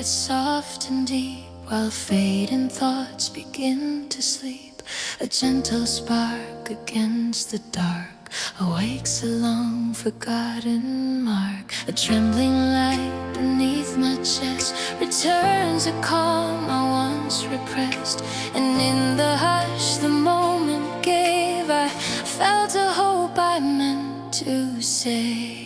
gets soft and deep while fading thoughts begin to sleep. A gentle spark against the dark awakes a long forgotten mark. A trembling light beneath my chest returns a calm I once repressed. And in the hush the moment gave, I felt a hope I meant to say.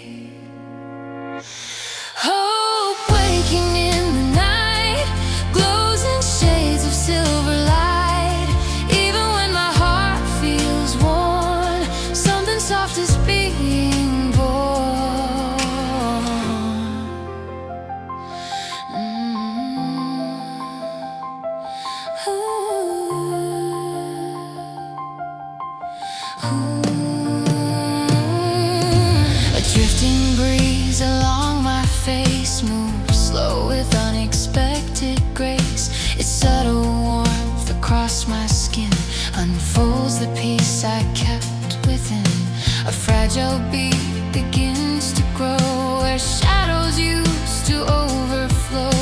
Hope waking in the night glows in shades of silver light. Even when my heart feels worn, something soft is being born. A drifting breeze along my face moves slow with unexpected grace. Its subtle warmth across my skin unfolds the peace I kept within. A fragile beat begins to grow where shadows used to overflow.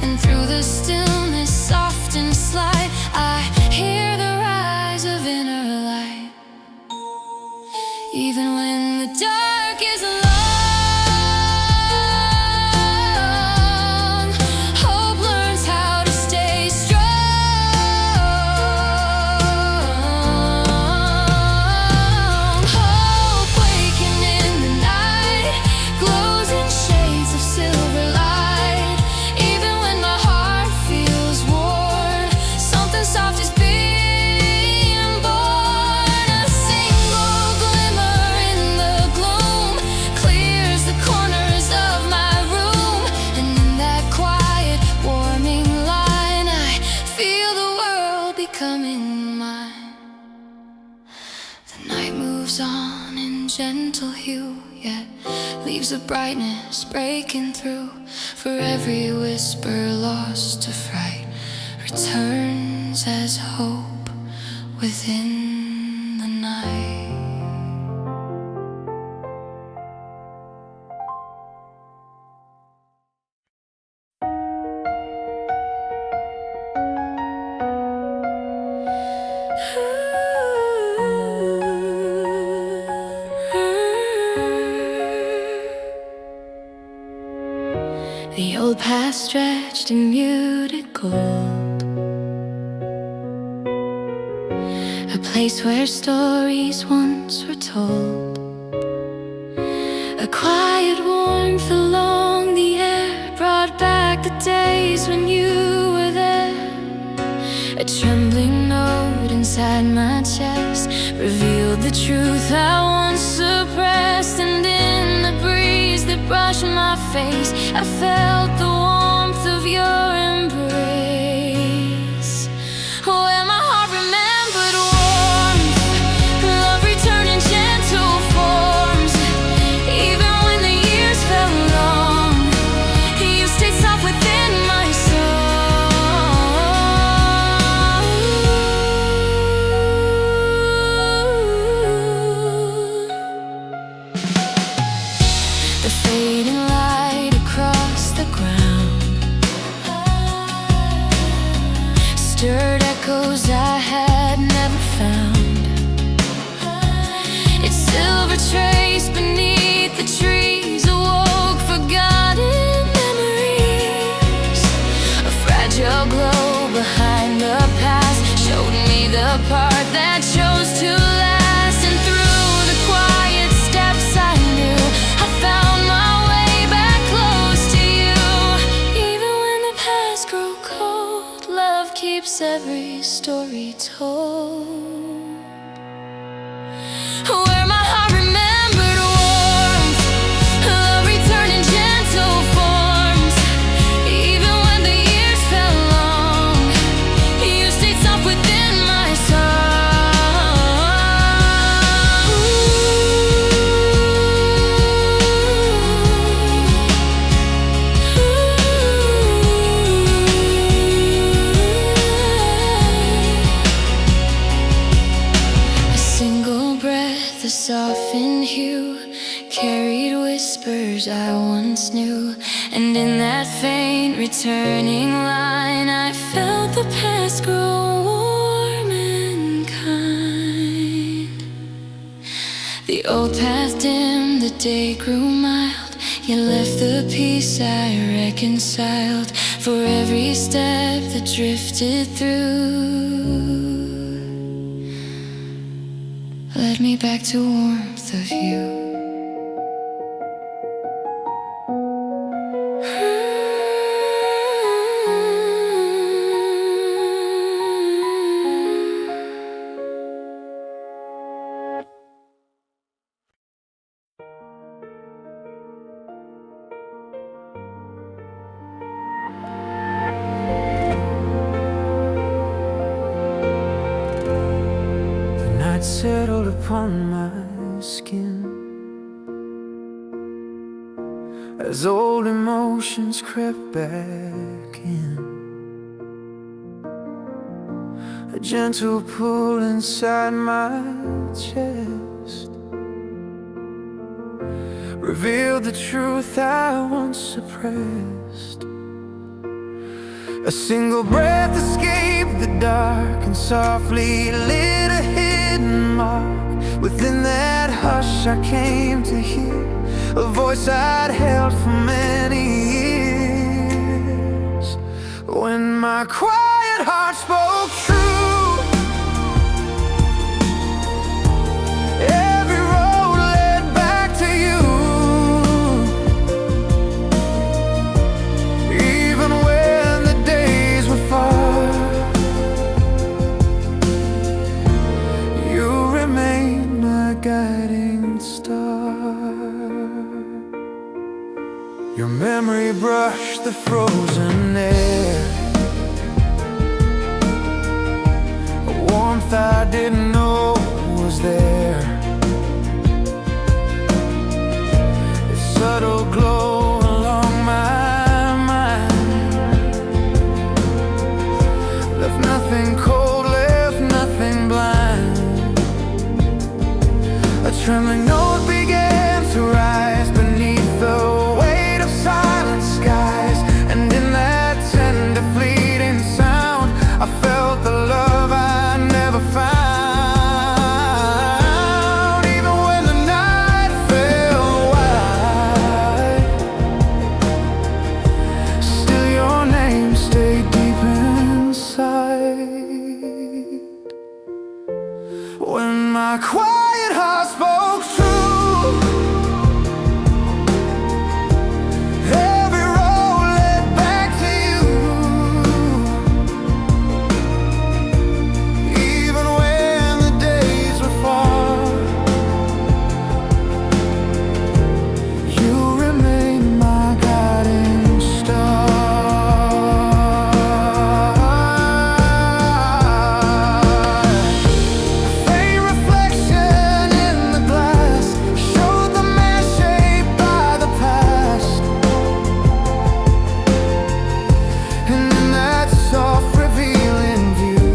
And through the stillness, soft and slight, I hear the rise of inner light. Even when the dark is long, hope learns how to stay strong. Hope waking in the night glows in shades of silver light. Even when my heart feels worn, something soft is being born. A single glimmer in the gloom clears the corners of my room. And in that quiet, warming line, I feel the world becoming mine. The night moves on in gentle hue, yet leaves a brightness breaking through. For every whisper lost to fright returns as hope within the night. The old past stretched in muted gold, a place where stories once were told. A quiet warmth along the air brought back the days when you were there. A trembling note inside my chest revealed the truth I once suppressed. And in the breeze that brushed my face, I felt the warmth of your embrace. Where my heart remembered warmth, love returned in gentle forms. Even when the years felt long, you stayed soft within my soul. The fading light across the ground stirred echoes I had never found. Its silver trace beneath the trees awoke forgotten memories. A fragile glow behind the past showed me the part that chose to last. And through the quiet steps I knew, I found my way back close to you. Even when the past grew cold, love keeps every story told. Where my heart remembered warmth, love returned in gentle forms. Even when the years felt long, you stayed soft within my soul. A single breath, a every turning line. I felt the past grow warm and kind. The old path dimmed, the day grew mild. You left the peace I reconciled for every step that drifted through. Led me back to warmth of you. Settled upon my skin as old emotions crept back in. A gentle pull inside my chest revealed the truth I once suppressed. A single breath escaped the dark and softly lit a hidden mark. Within that hush I came to hear a voice I'd held for many years. When my quiet heart spoke true, every road led back to you. Even when the days were far, you remain my guiding star. Your memory brushed the frozen air, a warmth I didn't know was there. Its subtle glow along my mind left nothing cold, left nothing blind. A trembling note began to rise beneath the weight of silent skies, and in that tender fleeting sound I felt the love I never found. Even when the night fell wide, still your name stayed deep inside. When my quiet heart spoke true, every road led back to you. Even when the days were far, you remain my guiding star. Faint reflection in the glass showed the man shaped by the past, and in that soft revealing view,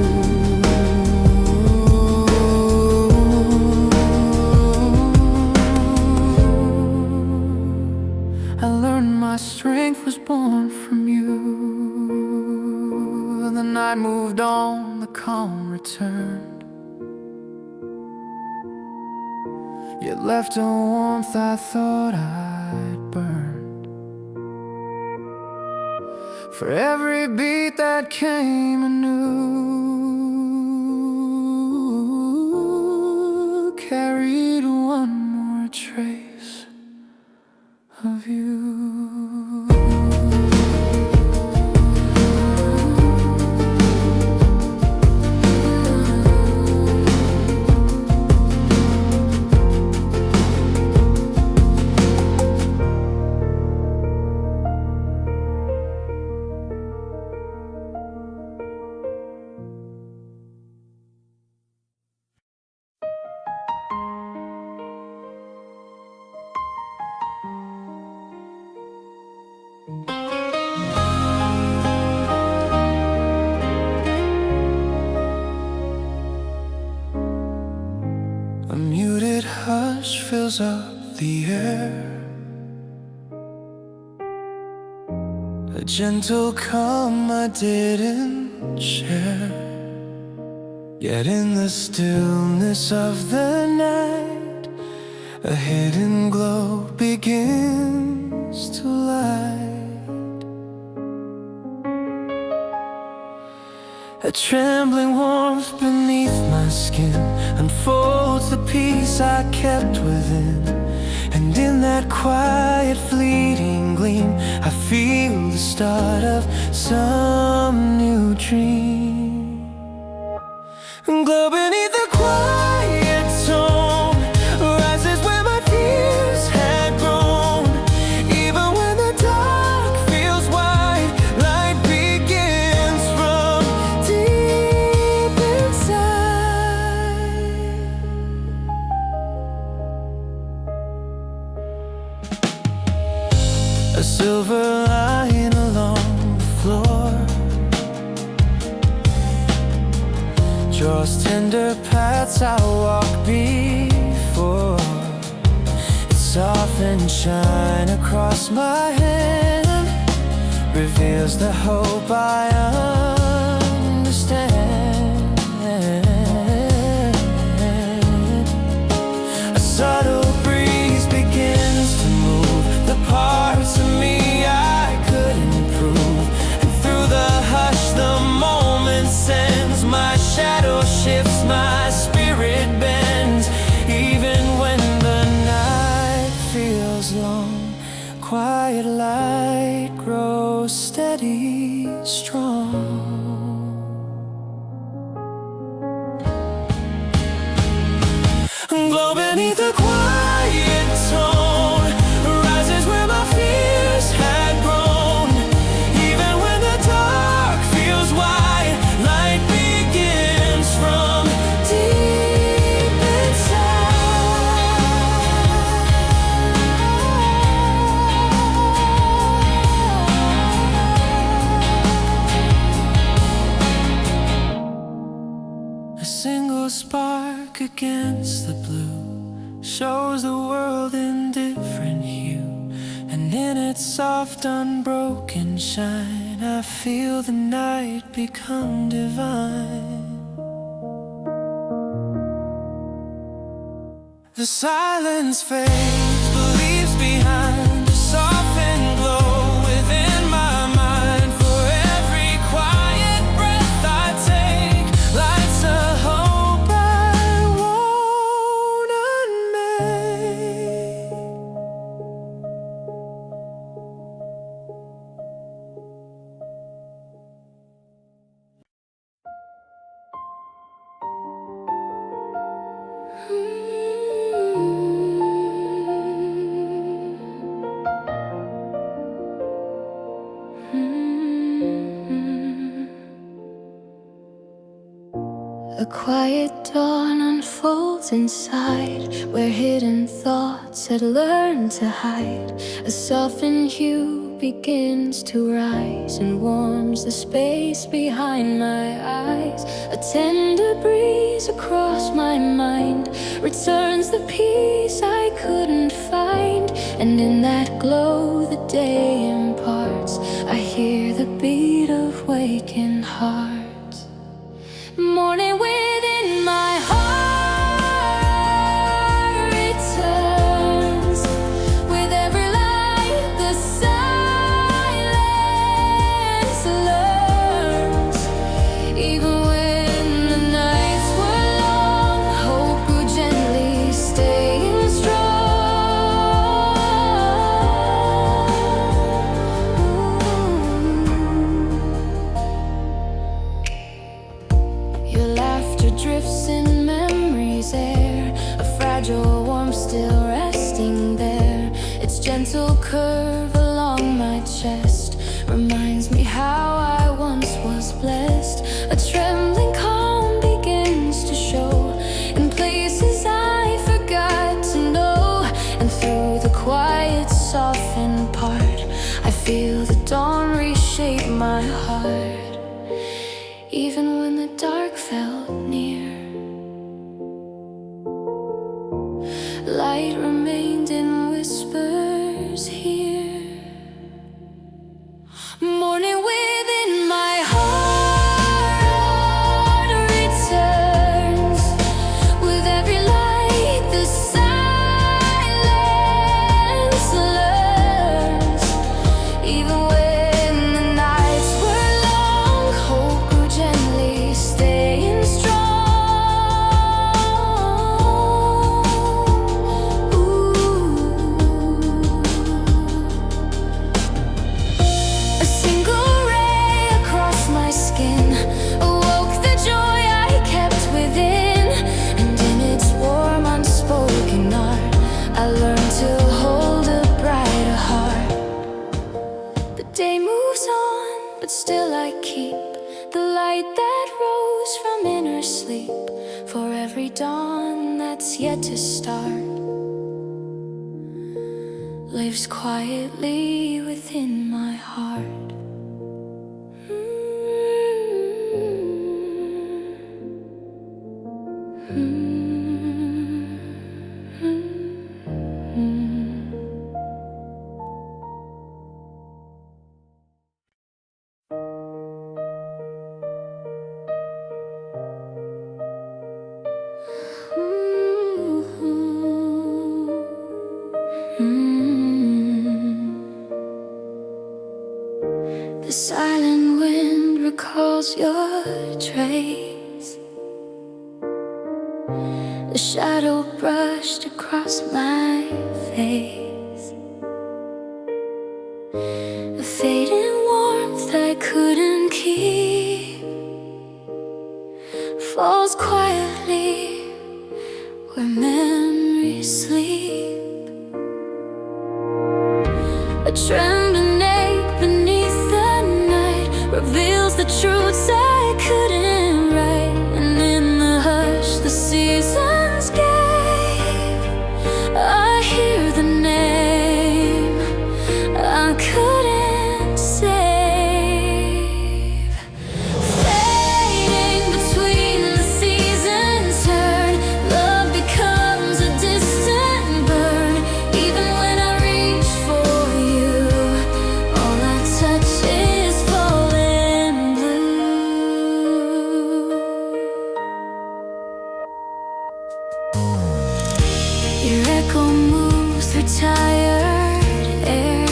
I learned my strength was born from you. The night moved on, the calm returned, yet left a warmth I thought I'd burned. For every beat that came anew carried one more trace of you. A muted hush fills up the air, a a gentle calm I didn't share. Yet in the stillness of the night, a hidden glow begins to light. A trembling warmth beneath my skin unfolds the peace I kept within. And in that quiet fleeting gleam, I feel the start of some new dream. And glow beneath the quiet tone rises where my fears had grown. Even when the dark feels wide, light begins from deep inside. A silver line along the floor draws tender paths I walk before. Its softened shine across my hand reveals the hope I understand. A subtle breeze begins to move the parts of me I couldn't prove. And through the hush the moment sends. My shadow shifts, my spirit bends. Even when the night feels long, quiet light grows steady, strong. Glow beneath the quiet tone rises where my fears had grown. Even when the dark feels wide, light begins from deep inside. A single spark against the blue shows the world in different hue. And in its soft unbroken shine, I feel the night become divine. The silence fades, but leaves behind a softened glow within my mind. For every quiet breath I take lights a hope I won't unmake. A quiet dawn unfolds inside, where hidden thoughts had learned to hide. A softened hue begins to rise and warms the space behind my eyes. A tender breeze across my mind returns the peace I couldn't find. And in that glow the day imparts, I hear the beat of waking hearts. Morning within my heart returns. With every light the silence learns. Even when the nights were long, hope grew gently, staying strong. Your laughter drifts in memory's air, a fragile warmth still resting there. Its gentle curve along my chest reminds me how I once was blessed. A trembling calm begins to show in places I forgot to know. And through the quiet softened part, I feel the dawn reshape my heart. Even when the dark felt near, light remained in whispers here. till I keep the light that rose from inner sleep. For every dawn that's yet to start lives quietly within my heart. The silent wind recalls your trace. The shadow brushed across my face. A fading warmth I couldn't keep falls quietly where memories sleep. A trembling ache beneath the night reveals the truths I couldn't write. And in the hush the seasons gave, I hear the name I couldn't save. Fading between the seasons turn, love becomes a distant burn. Even when I reach for you, all I touch is falling blue. Your echo moves through tired air,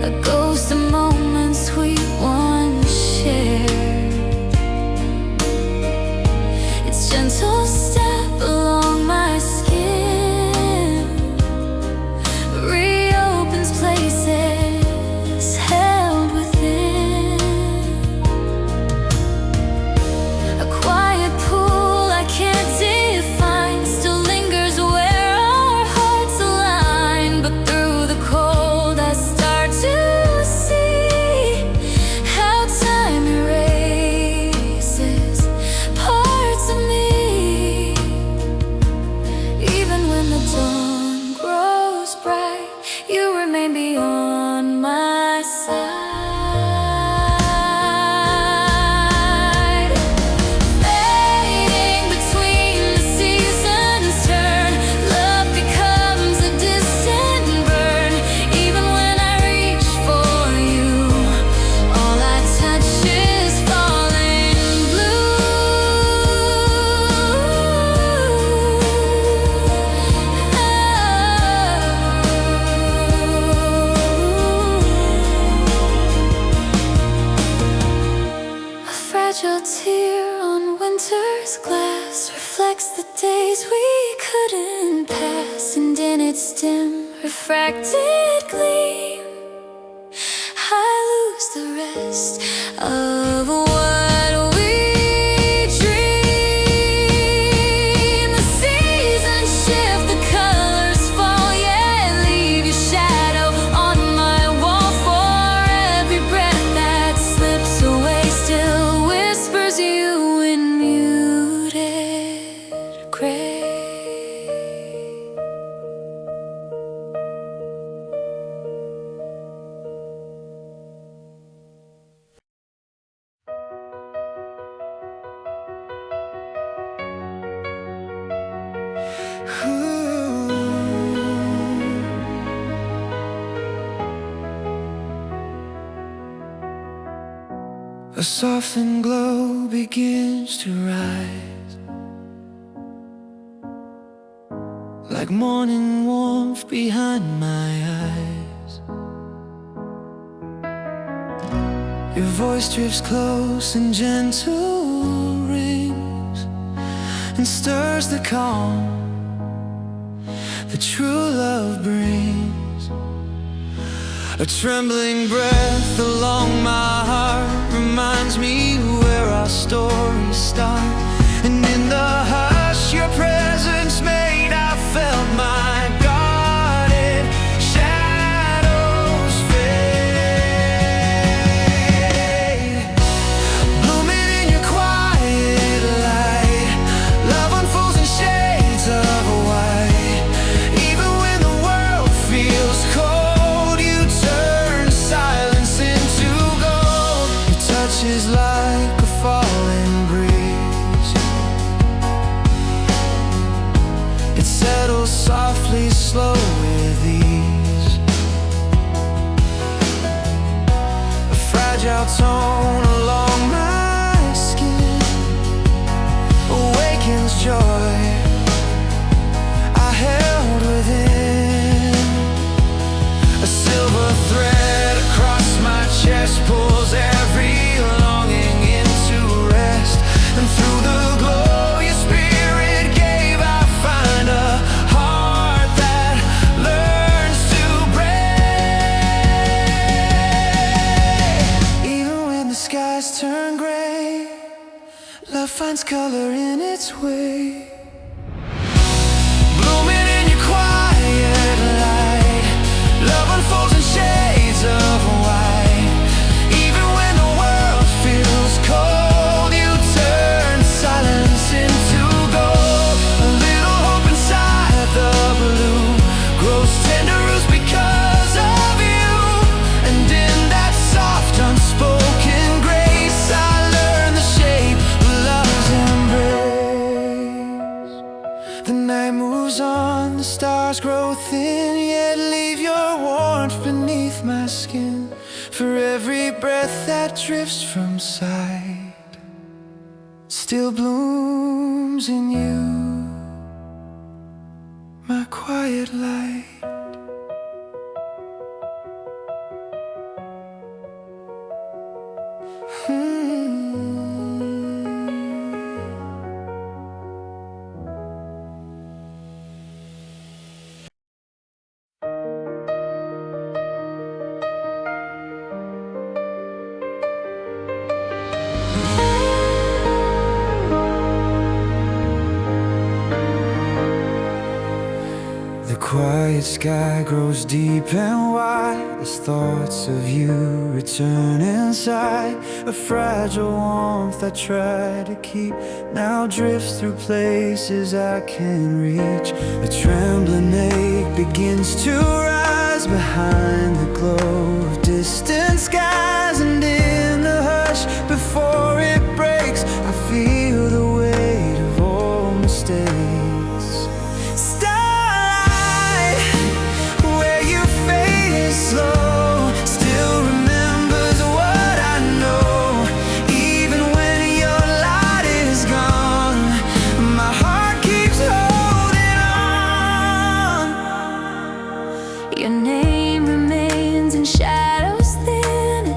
a ghost of moments we once shared. Its gentle step along my skin reopens places held within. A quiet pool I can't define still lingers where our hearts align. But through the cold I start to see how time erases parts of me. Even when the dawn grows bright, you remain beyond my sight. Fading between the seasons turn, love becomes a distant burn. Even when I reach for you, all I touch is falling blue. A fragile tear on winter's glass reflects the days we couldn't pass. And in its dim, refracted gleam, I lose the rest of what we dream. The seasons shift, the colors fall, yeah, leave your shadow on my wall. For every breath that slips away still whispers you in muted gray. A softened glow begins to rise, like morning warmth behind my eyes. Your voice drifts close and gentle rings and stirs the calm that true love brings. A trembling breath along my heart reminds me where our stories start. And in the hush your presence made, I felt my guarded shadows fade. tone along my skin awakens joy I held within. A silver thread across my chest pulls every longing into rest, and through the glow your spirit gave I find a heart that learns to break. Even when the skies turn gray, love finds color in its way. Blooming in your quiet light, love unfolds in shades of white. Even when the world feels cold, you turn silence into gold. A little hope inside the blue grows tender roots because of you. And in that soft unspoken grace I learn the shape of love's embrace. The night moves on, the stars grow thin, yet leave your warmth beneath my skin. For every breath that drifts from sight still blooms in you, my quiet light. The quiet sky grows deep and wide as thoughts of you return inside. A fragile warmth I try to keep now drifts through places I can't reach. A trembling ache begins to rise behind the glow of distant skies, and in the hush before it breaks I feel the weight of all mistakes. Slow, still remembers what I know. Even when your light is gone, my heart keeps holding on. Your name remains in shadows thin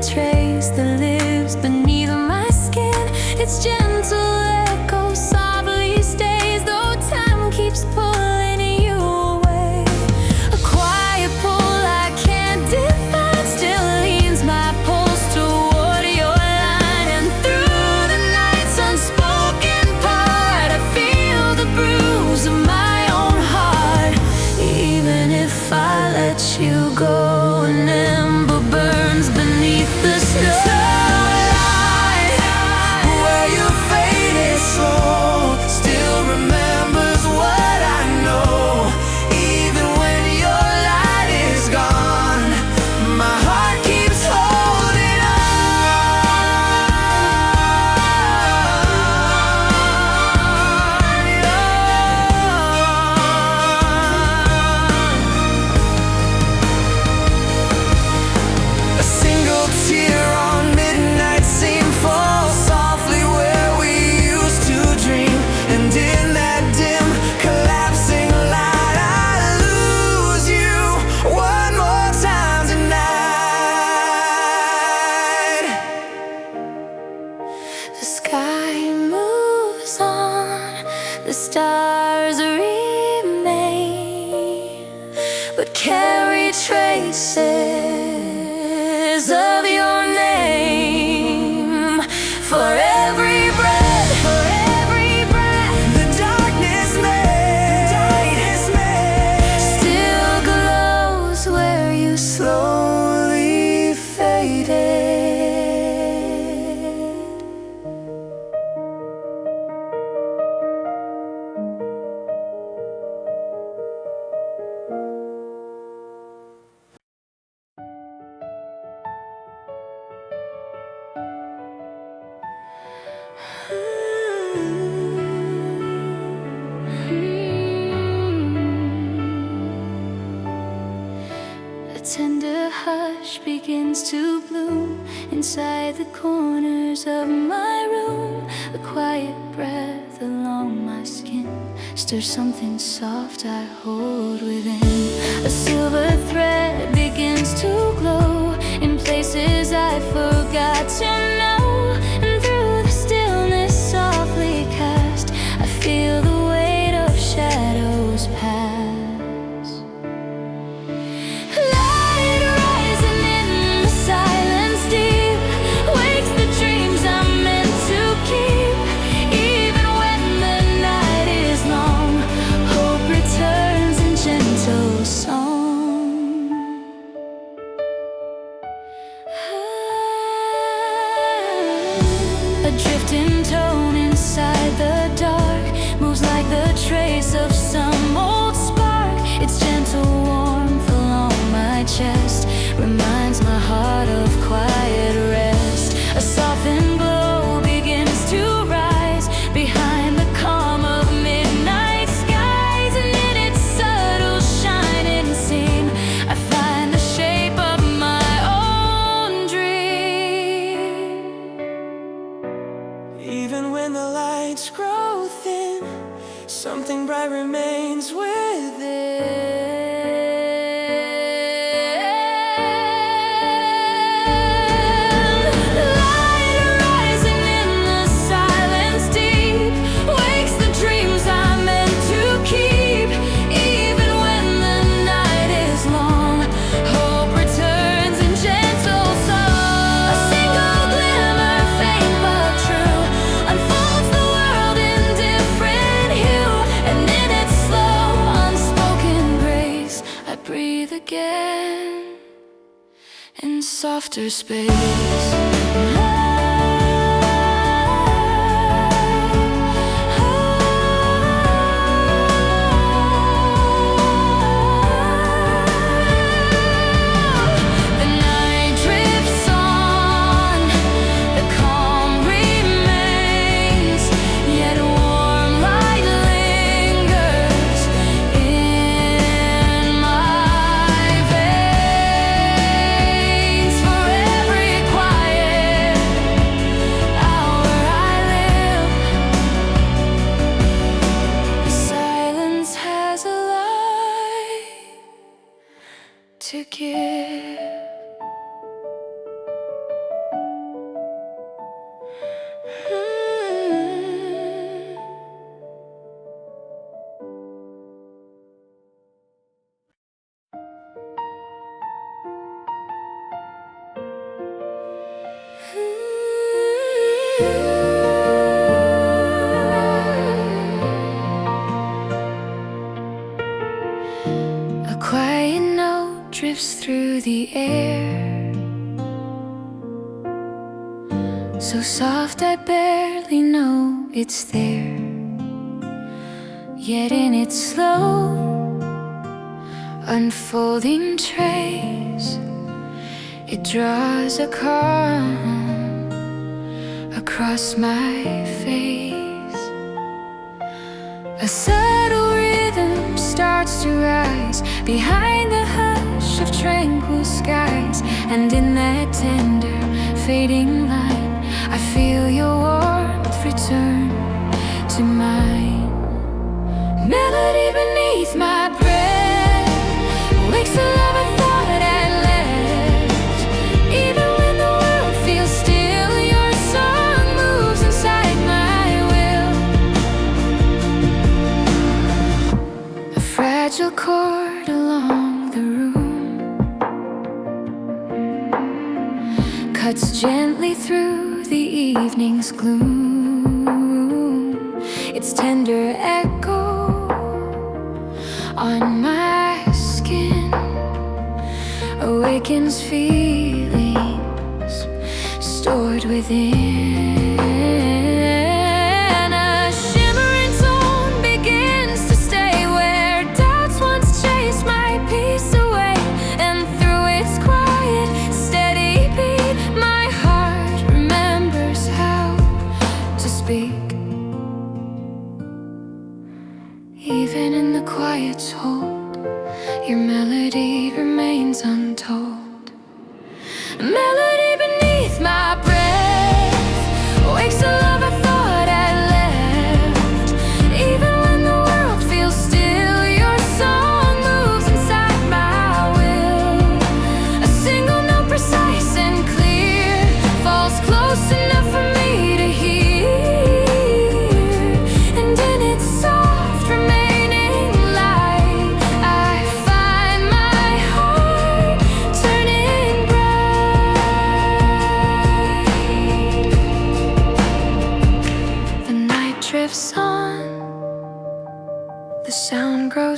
begins to bloom inside the corners of my room. A quiet breath along my skin stirs something soft I hold within. A silver thread begins to glow in places I forgot to know. And through the stillness softly cast, I feel the weight of shadows pass. Drifting tone inside the dark moves like the trace of some old spark. Its gentle warmth along my chest reminds my heart of quiet rest. A softened glow begins to rise behind the calm of midnight skies, and in its subtle shining seam I find the shape of my own dream. Even when the lights grow thin, something bright remains within. In softer space. To give. A quiet note drifts through the air, so soft I barely know it's there. Yet in its slow unfolding trace, it draws a calm across my face. A subtle rhythm starts to rise behind the hush of tranquil skies, and in that tender fading light I feel your warmth return to mine. Melody beneath my breath wakes a love I thought I'd left. Even when the world feels still, your song moves inside my will. A fragile chord along the room cuts gently through the evening's gloom. Its tender echo on my skin awakens feelings stored within. A shimmering tone begins to stay where doubts once chased my peace away, and through its quiet, steady beat my heart remembers how to speak. Even in the quiet's hold, your melody remains untold.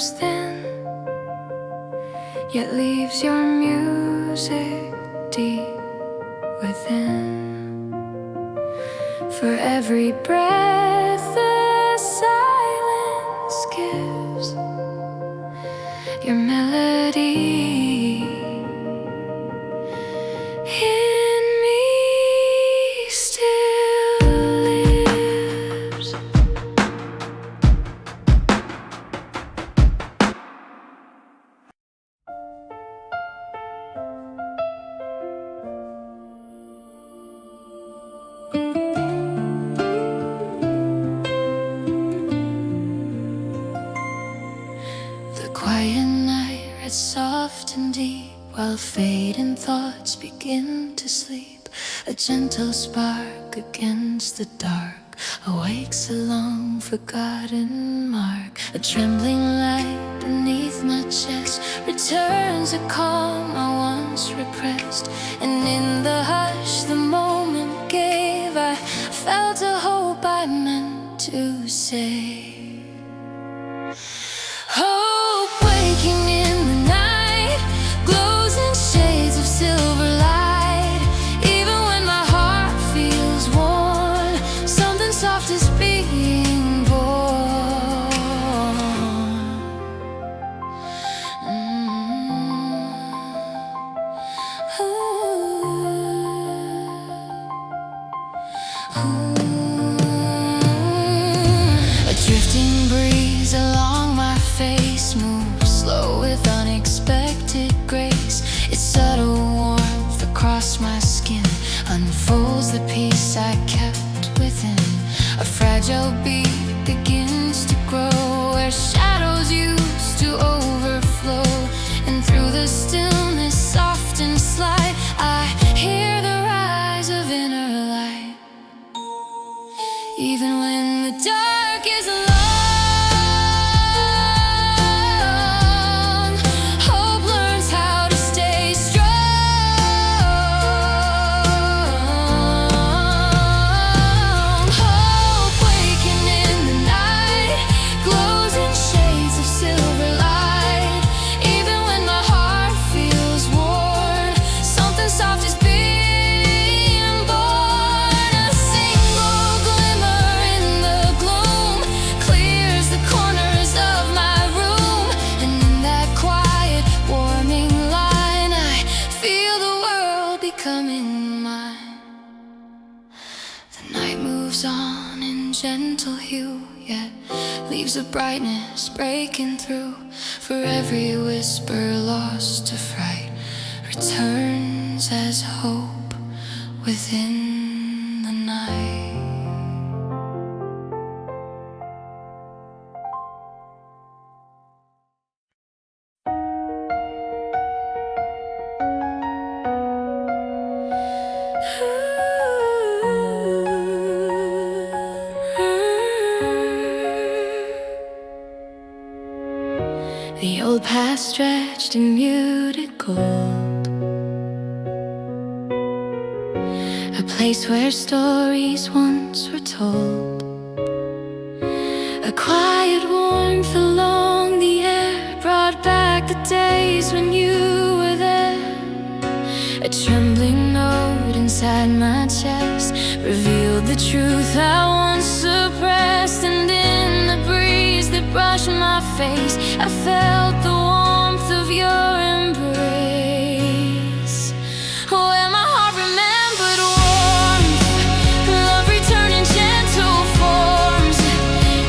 grows thin, yet leaves your music deep within. For every breath the silence gives, your melody in me still lives. The quiet night rests soft and deep, while fading thoughts begin to sleep. A gentle spark against the dark awakes a long forgotten mark. A trembling light beneath my chest returns a calm I once repressed. And in the hush the moment gave, I felt a hope I meant to say. Hope waking in the night glows in shades of silver light. Even when my heart feels worn, something soft is being born. A drifting breeze along my face moves slow with unexpected grace. Its subtle warmth across my skin unfolds the peace I kept within. A fragile beat begins to grow where shadows used to overflow. And through the stillness soft and slight, I hear the rise of inner light. Even when the dark is long, hope learns how to stay strong. Hope waking in the night glows in shades of silver light. Even when my heart feels worn, something soft is being born. A single glimmer in the gloom clears the corners of my room. And in that quiet, warming line, I feel the world becoming mine. The night moves on in gentle hue, yet leaves a brightness breaking through. For every whisper lost to fright returns as hope within the night. The old past stretched in muted gold, a place where stories once were told. A quiet warmth along the air brought back the days when you were there. A trembling note inside my chest revealed the truth I once suppressed. And in the breeze that brushed my face, I felt the warmth of your embrace. Where my heart remembered warmth, love returned in gentle forms.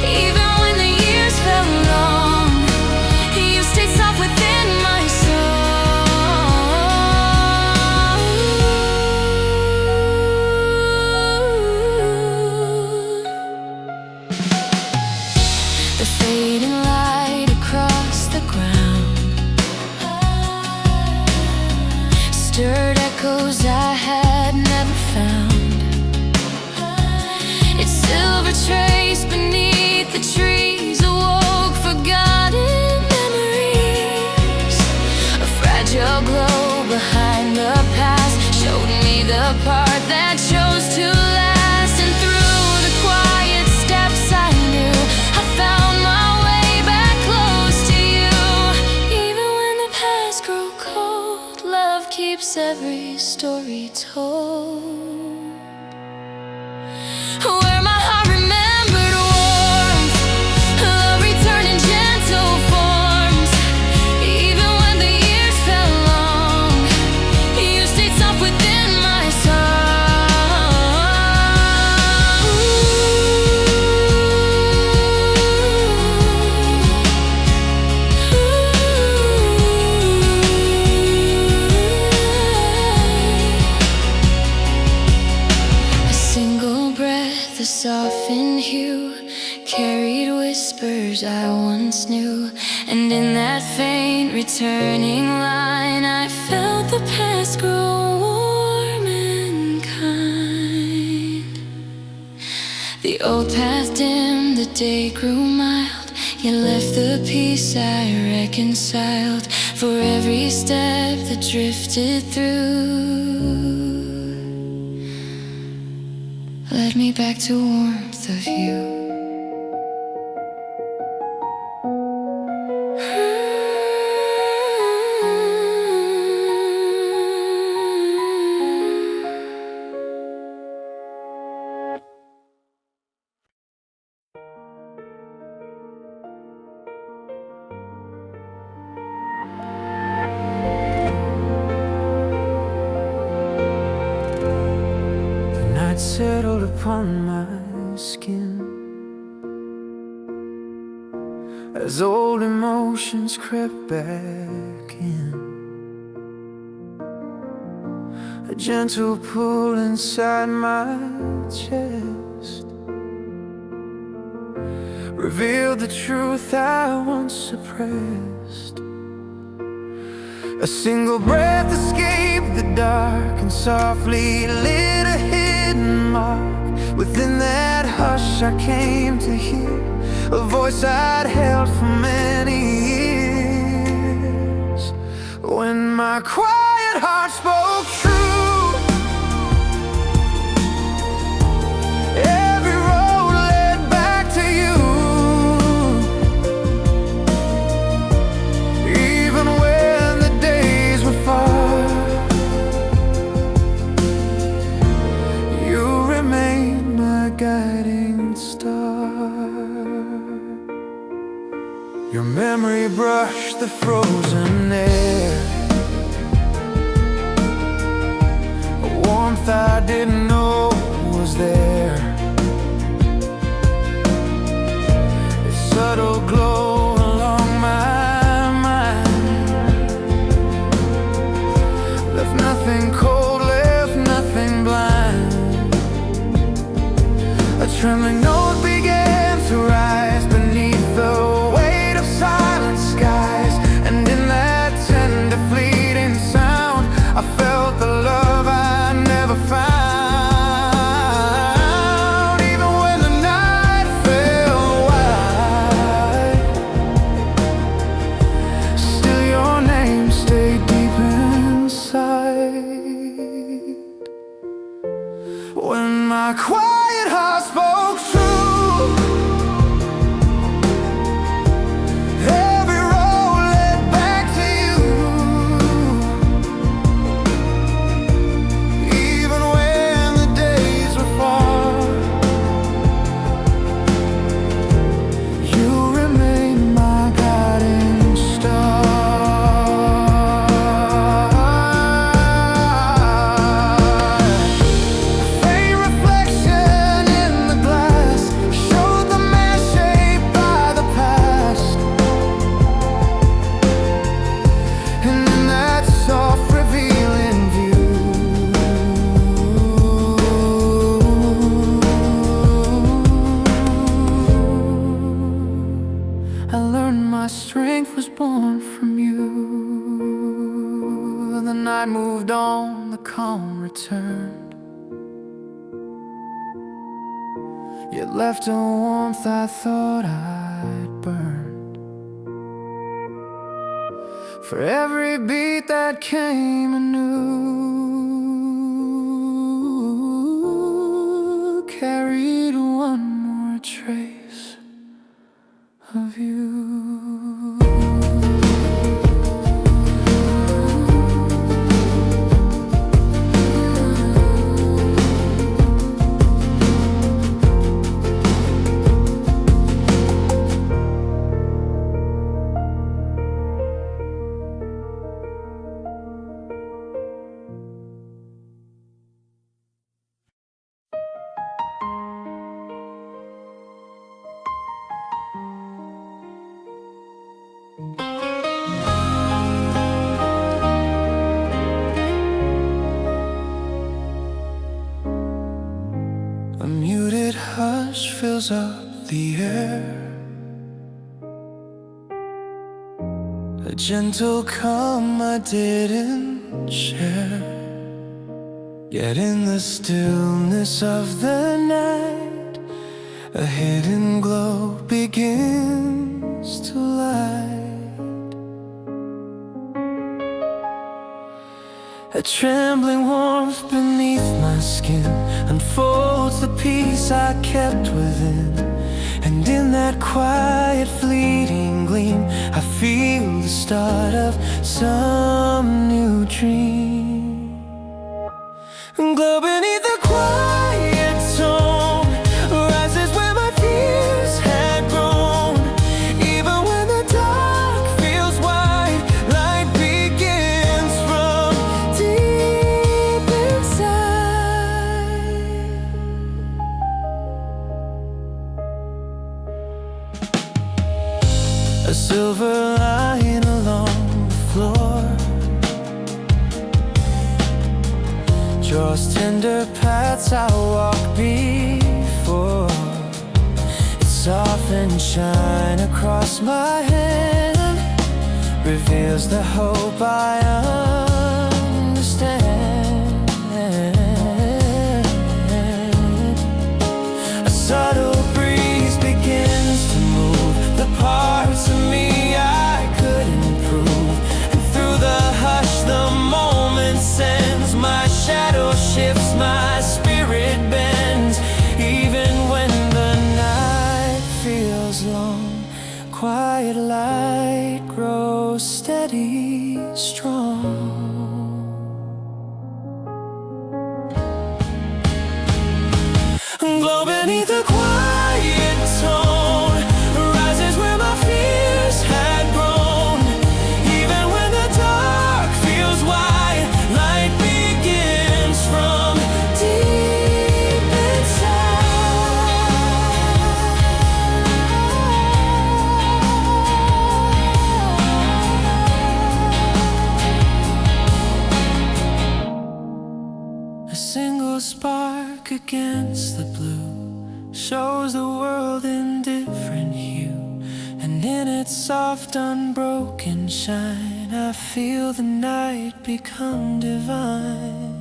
Even when the years felt long, you stayed soft within my soul. The fading light across the ground stirred echoes I had never found. Its silver trace beneath the trees awoke forgotten memories. A fragile glow behind the past showed me the part that chose to last. And through the quiet steps I knew, I found my way back close to you. wants every story told. Where my heart remembered warmth, love returned in gentle forms. Even when the years felt long, you stayed soft within my song. A single breath, a softened hue, carried whispers I once knew. And in that faint returning line, I felt the past grow warm and kind. The old path dimmed, the day grew mild, yet left the peace I reconciled. For every step that drifted through led me back to warmth of you. The night settled upon my skin as old emotions crept back in. A gentle pull inside my chest revealed the truth I once suppressed. A single breath escaped the dark and softly lit a hidden mark. Within that hush I came to hear a voice I'd held for many years. When my quiet heart spoke true, every road led back to you. Even when the days were far, you remain my guiding star. Your memory brushed the frozen air, a warmth I didn't know was there. A subtle glow along my mind left nothing cold, left nothing blind. A trembling note began to rise beneath the weight of silent skies. And in that tender fleeting sound I felt the love I never found. Even when the night fell wide, still your name stayed deep inside. When my quiet heart spoke true, every road led back to you. Even when the days were far, you remain my guiding star. Faint reflection in the glass showed the man shaped by the past. And in that soft revealing view, I learned my strength was born from you. The night moved on, the calm returned, yet left a warmth I thought I'd burned. For every beat that came anew carried one more trace of you. A muted hush fills up the air. A gentle calm I didn't share. Yet in the stillness of the night, a hidden glow begins to light. A trembling warmth beneath my skin unfolds the peace I kept within. And in that quiet fleeting gleam, I feel the start of some new dream. And glow beneath the quiet tone rises where my fears had grown. Even when the dark feels wide, light begins from deep inside. A silver line along the floor draws tender paths I walk before. Its softened shine across my hand reveals the hope I understand. A subtle breeze begins to move the parts of me I couldn't prove. And through the hush the moment sends. My shadow shifts, my spirit bends. Even when the night feels long, quiet light grows steady, strong. Glow beneath the quiet tone rises where my fears had grown. Even when the dark feels wide, light begins from deep inside. A single spark against the blue shows the world in different hue. And in its soft unbroken shine, I feel the night become divine.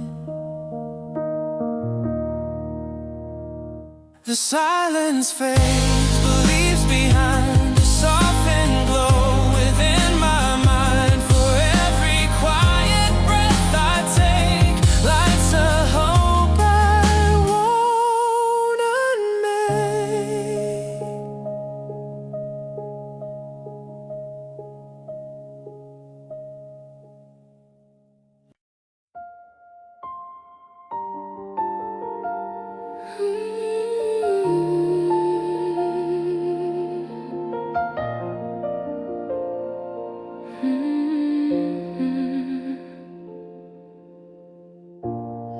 The silence fades, but leaves behind a softened glow within my mind. For every quiet breath I take lights a hope I won't unmake.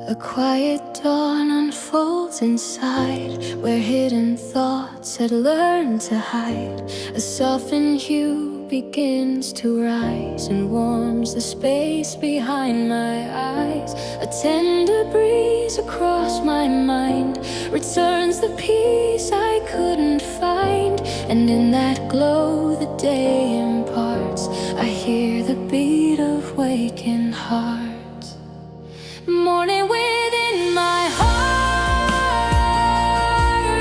A quiet dawn unfolds inside, where hidden thoughts had learned to hide. A softened hue begins to rise and warms the space behind my eyes. A tender breeze across my mind returns the peace I couldn't find. And in that glow the day imparts, I hear the beat of waking hearts. Morning within my heart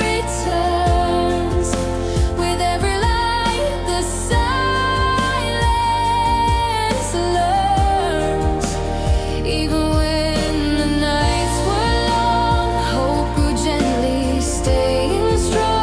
returns. With every light the silence learns. Even when the nights were long, hope grew gently, staying strong.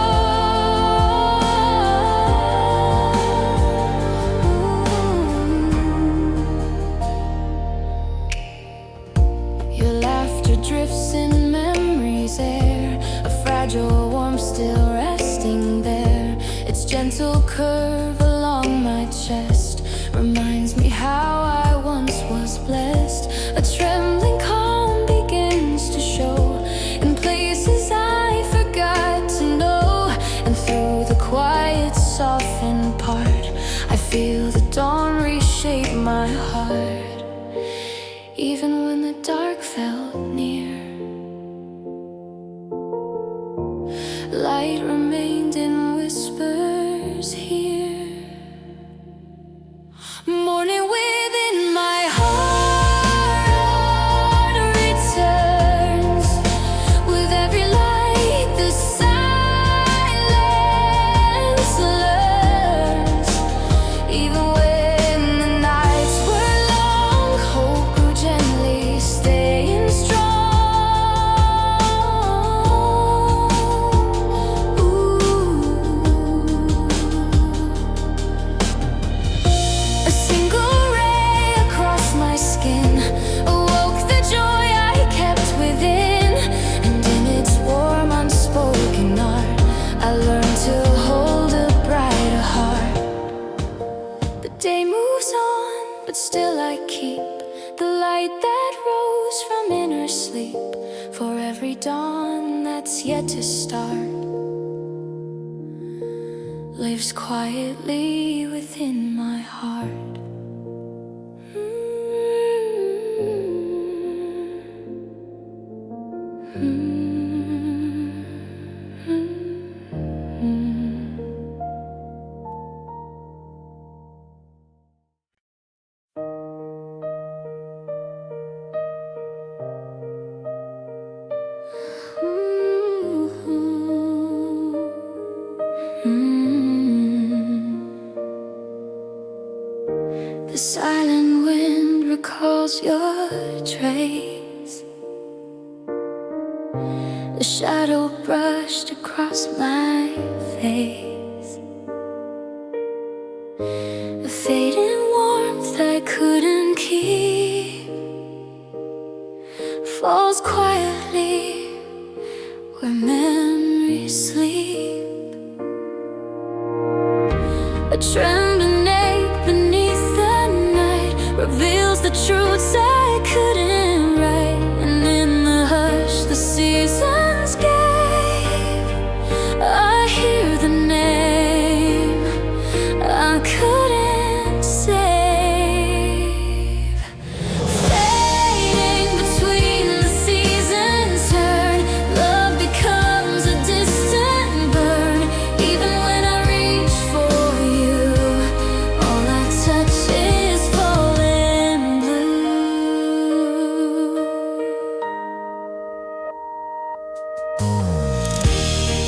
Your laughter drifts in memory's air, a fragile warmth still resting there. Its gentle curve along my chest reminds me how I once was blessed. A trembling calm begins to show in places I forgot to know. And through the quiet softened part, I feel the dawn reshape my heart. Even when the dark felt near, light remained in whispers here. Morning within my heart returns. With every light the silence learns. Even when the nights were long, hope grew gently, staying strong. A single ray across my skin awoke the joy I kept within, and in its warm, unspoken art, I learned to hold a brighter heart. The day moves on, but still I keep the light that rose from inner sleep. For every dawn that's yet to start lives quietly within my heart. The silent wind recalls your trace. The shadow brushed across my face. A fading warmth I couldn't keep falls quietly where memories sleep. A trembling ache beneath the night reveals the truths I couldn't write. And in the hush the seasons gave, I hear the name I couldn't save. Fading between the seasons turn, love becomes a distant burn. Even when I reach for you, all I touch is falling blue.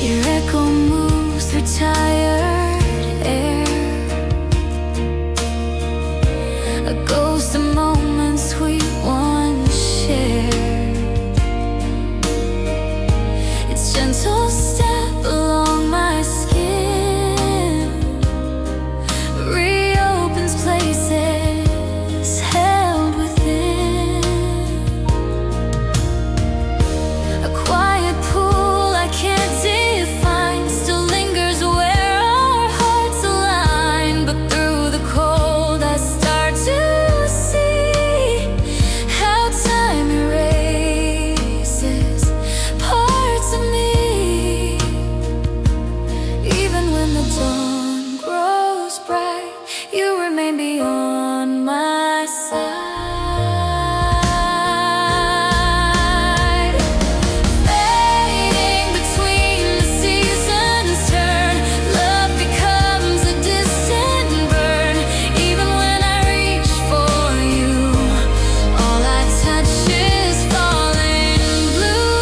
Your echo moves through tired air, a ghost of moments we once shared. Its gentle step along my skin reopens places held within. A quiet pool I can't define still lingers where our hearts align. But through the cold I start to see how time erases parts of me. Even when the dawn grows bright, you remain beyond my sight. Fading between the seasons turn, love becomes a distant burn. Even when I reach for you, all I touch is falling blue.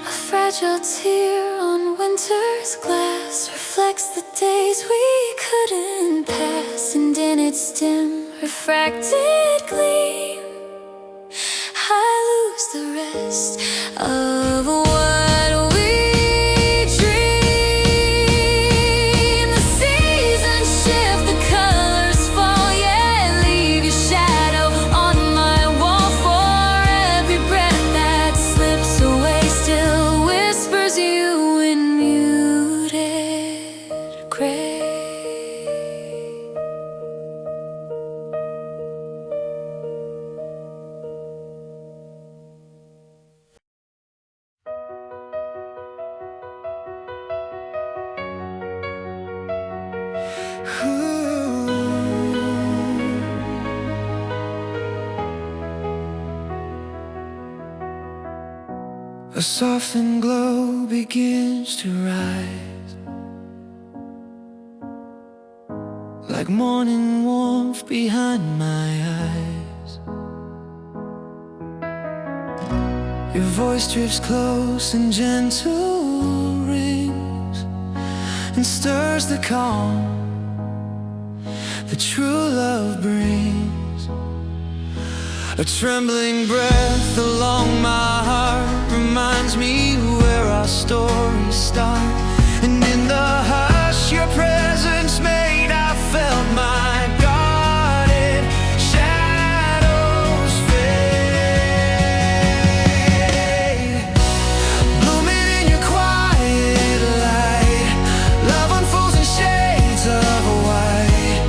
A fragile tear on winter's glass reflects the days we couldn't pass, and in its dim, refracted gleam, I lose the rest of what we dream. The seasons shift, the colors fall, yeah, leave your shadow on my wall. For every breath that slips away still whispers you in muted gray. softened glow begins to rise, like morning warmth behind my eyes. Your voice drifts close and gentle rings, and stirs the calm that true love brings. A trembling breath along my heart reminds me where our stories start. And in the hush your presence made, I felt my guarded shadows fade. Blooming in your quiet light, love unfolds in shades of white.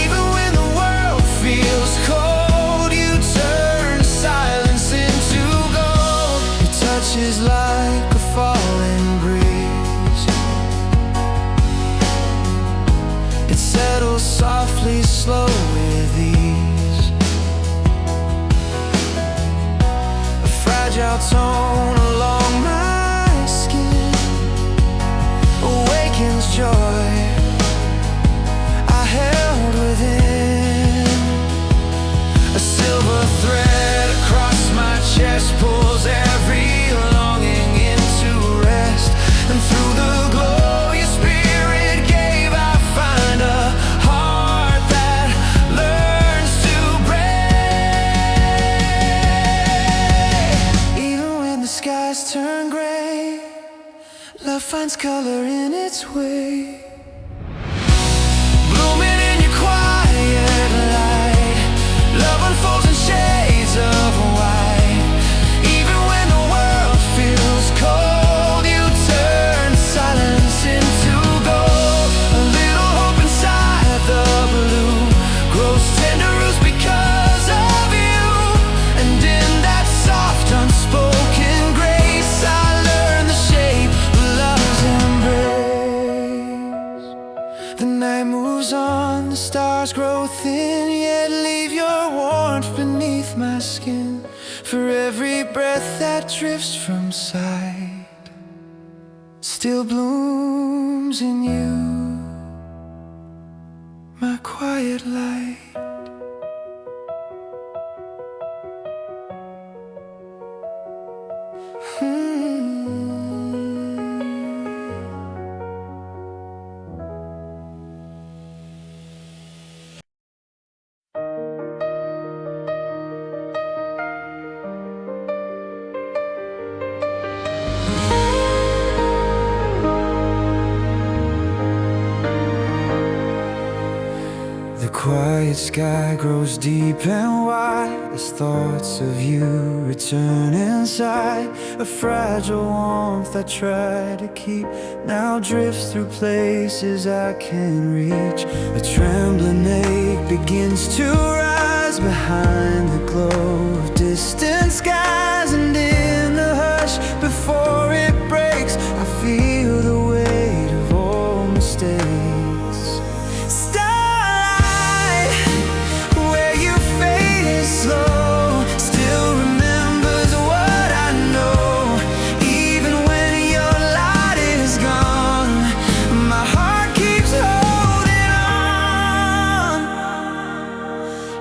Even when the world feels cold, you turn silence into gold. Your touch is like a falling breeze, it settles softly, slow with ease. A fragile tone along my skin awakens joy I held within. A silver thread across my chest pulls every longing into rest. And through the glow your spirit gave, I find a heart that learns to break. Even when the skies turn gray, love finds color in its way. Blooming in your quiet light, love unfolds in shades of white. Even when the world feels cold, you turn silence into gold. A little hope inside the blue grows tender roots because of you. And in that soft unspoken grace I learn the shape of love's embrace. The night moves on, the stars grow thin, yet leave your warmth beneath my skin. For every breath that drifts from sight still blooms in you, my quiet light. The quiet sky grows deep and wide as thoughts of you return inside. A fragile warmth I try to keep now drifts through places I can't reach. A trembling ache begins to rise behind the glow of distant skies. And in the hush before it breaks, I feel the weight of all mistakes. Slow, still remembers what I know. Even when your light is gone, my heart keeps holding on.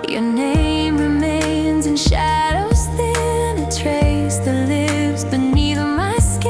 Your name remains in shadows thin, a trace that lives beneath my skin.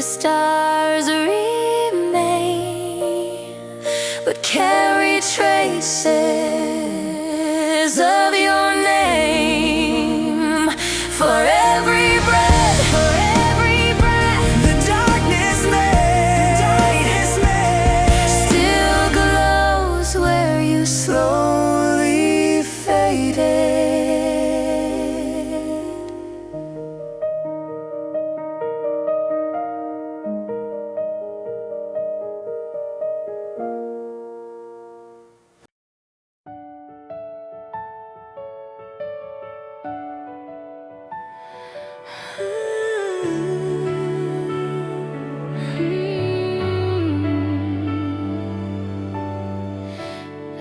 The stars remain, but carry traces of your name. For every breath, the darkness still glows where you slowly faded.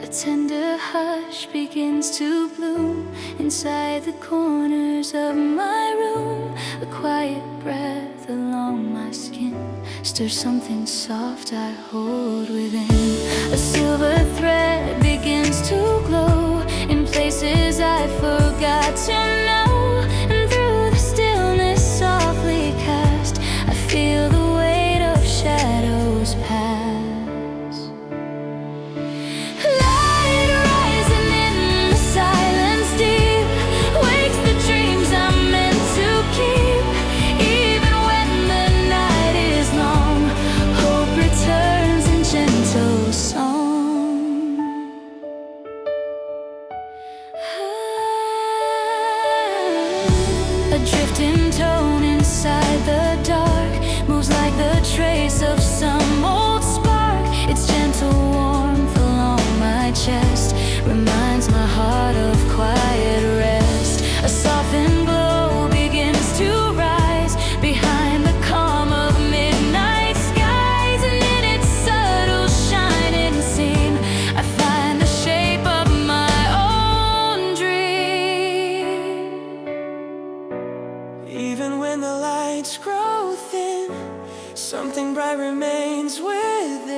A tender hush begins to bloom inside the corners of my room. A quiet breath along my skin stirs something soft I hold within. A silver thread begins to glow in places I forgot to know. And through the stillness softly cast, I feel the weight of shadows pass. Light rising in the silence deep wakes the dreams I'm meant to keep. Even when the night is long, hope returns in gentle song. A drifting tone inside the dark moves like the trace of some old spark. Its gentle warmth along my chest reminds my heart of quiet rest. A softened glow begins to rise behind the calm of midnight skies. And in its subtle shining seam, I find the shape of my own dream. Even when the lights grow thin, something bright remains within.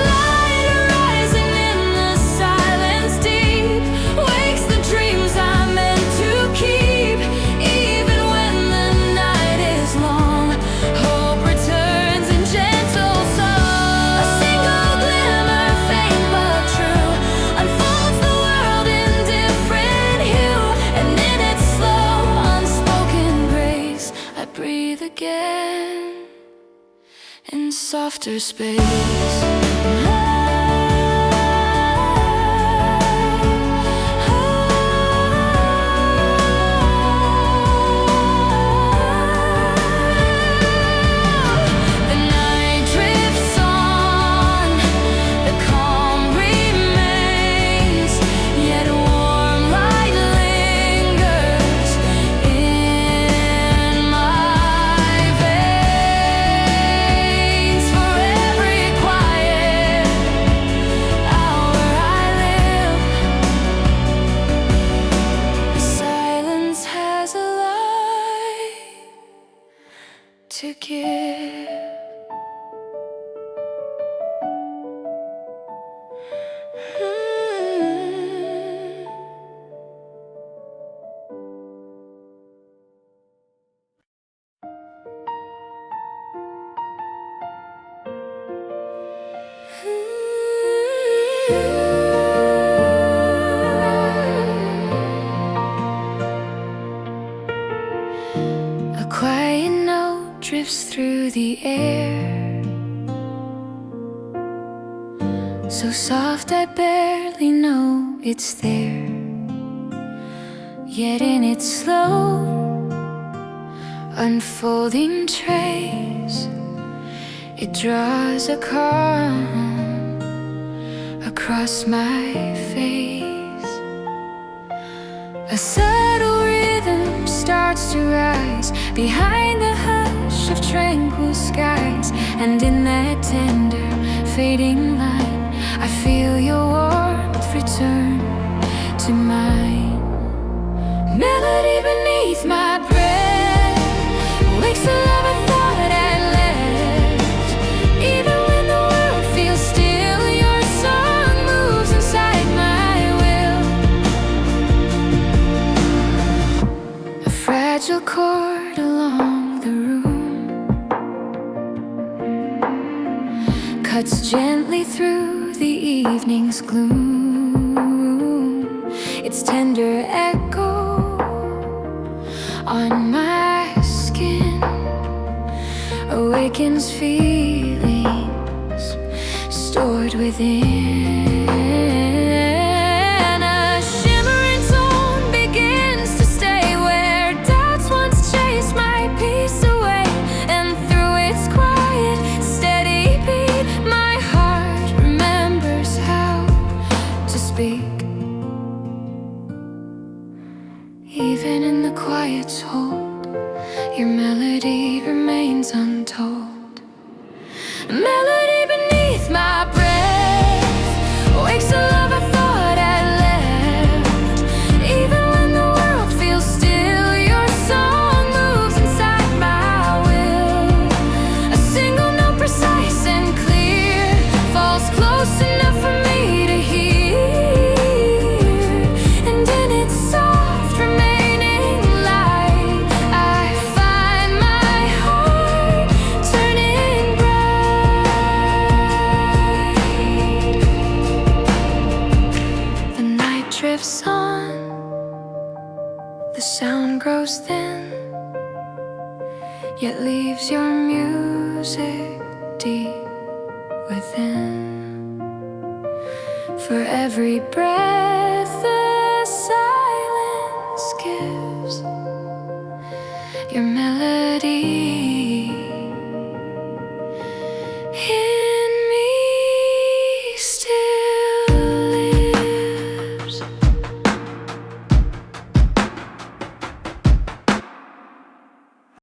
Light rising in the silence deep wakes the dreams I'm meant to keep. Even when the night is long, hope returns in gentle song. A single glimmer, faint but true, unfolds the world in different hue. And in its slow, unspoken grace, I breathe again in softer space. The night drifts on, the calm remains, yet warm light lingers in my veins. For every quiet hour I live, the silence has a light to give. A quiet note drifts through the air, so soft I barely know it's there. Yet in its slow, unfolding trace, it draws a calm across my face. A subtle rhythm starts to rise behind the hush of tranquil skies. And in that tender, fading light, I feel your warmth return to mine. Melody beneath my breath wakes the love I thought I'd left. Even when the world feels still, your song moves inside my will. way through the evening's gloom. Its tender echo on my skin awakens feelings stored within. A shimmering tone begins to stay where doubts once chased my peace away. And through its quiet, steady beat, my heart remembers how to speak. Even in the quiet's hold, your melody remains untold. A melody beneath my breath wakes a love I thought I'd left. Even when the world feels still, your song moves inside my will. A single note, precise and clear, falls close enough for me to hear. And in its soft remaining light, I find my heart turning bright. The night drifts on, the sound grows thin, yet leaves your music deep within. For every breath the silence gives, your melody